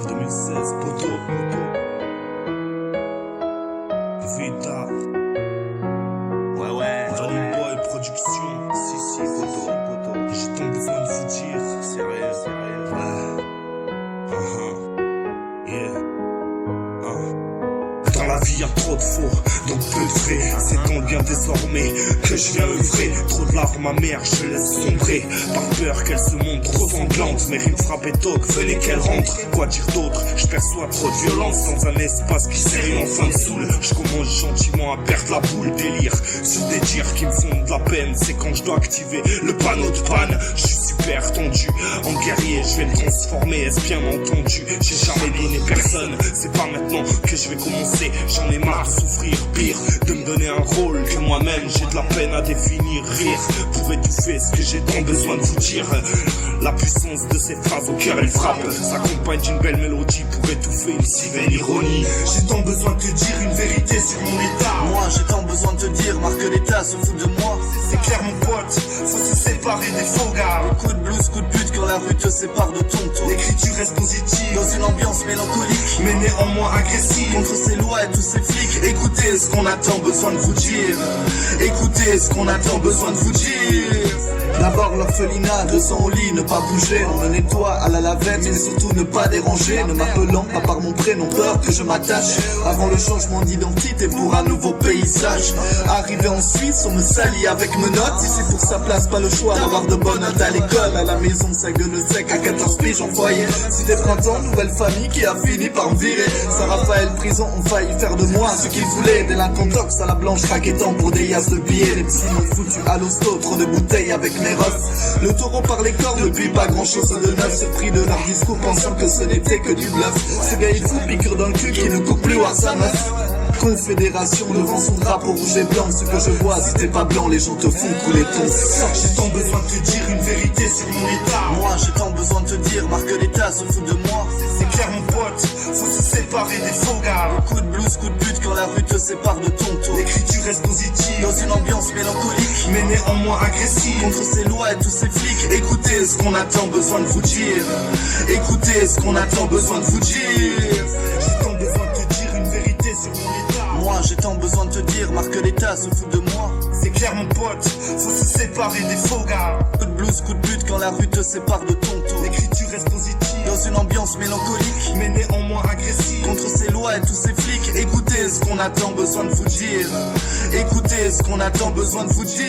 2016, poto. Vita. Ouais. Johnny Boy Production. Si, poto. J'ai tant besoin de vous dire. Sérieux. Ouais. Yeah. Dans la vie y'a trop de faux, donc peu de vrai. C'est tant bien désormais que je viens œuvrer. Trop de larmes amères, je laisse sombrer. Par peur qu'elle se montre trop sanglante. Mes rimes frappent et toquent, venez qu'elle rentre. Quoi dire d'autre, je perçois trop de violence dans un espace qui s'est enfin me saoule. Je commence gentiment à perdre la boule. Délire sur des dires qui me font de la peine. C'est quand je dois activer le panneau de panne. Je suis super tendu, en guerrier je vais me transformer. Est-ce bien entendu? J'ai jamais donné personne. C'est pas maintenant que je vais commencer. J'en ai marre de souffrir, pire de me donner un rôle que moi-même j'ai de la peine à définir. Rire pour étouffer ce que j'ai tant besoin de vous dire. La puissance de ces phrases au cœur elle frappe. S'accompagne d'une belle mélodie pour étouffer une si vaine ironie. J'ai tant besoin de te dire une vérité sur mon état. Moi j'ai tant besoin de te dire, Marc l'État se fout de moi. C'est clair mon pote, faut se séparer des faux gars. Coup de blues, coup de pute quand la rue te sépare de ton tour. L'écriture reste positive dans une ambiance mélancolique, mais néanmoins agressive. Contre ces lois et tous ces flics. Écoutez ce qu'on a tant besoin de vous dire. Écoutez ce qu'on a tant besoin de vous dire. D'abord l'orphelinat, 200 au lit, ne pas bouger. On me nettoie à la lavette, mais surtout ne pas déranger. Ne m'appelant pas par mon prénom, peur que je m'attache. Avant le changement d'identité pour un nouveau paysage. Arrivé en Suisse, on me salit avec menottes. Ici pour sa place, pas le choix d'avoir de bonnes notes à l'école. À la maison, ça gueule sec, à 14 piges en foyer. C'était printemps, nouvelle famille qui a fini par me virer. Saint-Raphaël, prison, ont failli faire de moi ce qu'ils voulaient. Délinquant tox à la blanche, raquettant pour des yasses de billets. Les petits m'ont foutu à l'hosto, trop de bouteilles avec mes refs. Le taureau par les cornes, depuis pas grand chose de neuf. Se pris de leur discours pensant que ce n'était que du bluff. Ce gars il fout piqûre dans le cul qui ne coupe plus à sa meuf. Confédération devant son drapeau rouge et blanc. Ce que je vois, si t'es pas blanc, les gens te font couler ton sang. J'ai tant besoin de te dire une vérité sur mon état. Moi j'ai tant besoin de te dire, Marc l'État se fout de moi. C'est clair mon pote, faut se séparer des faux gars. Coup de blues, coup de pute quand la rue te sépare de ton tour. L'écriture reste positive dans une ambiance mélancolique, mais néanmoins agressive. Contre ces lois et tous ces flics. Écoutez ce qu'on a tant besoin de vous dire. Écoutez ce qu'on a tant besoin de vous dire. J'ai tant besoin de te dire une vérité sur mon état. Moi j'ai tant besoin de te dire, Marc l'État se fout de moi. C'est clair mon pote, faut se séparer des faux gars. Coup de blues, coup de pute quand la rue te sépare de ton tour. L'écriture reste positive dans une ambiance mélancolique, mais néanmoins agressive. Contre ces lois et tous ces flics. Écoutez ce qu'on a tant besoin de vous dire. Écoutez ce qu'on a tant besoin de vous dire.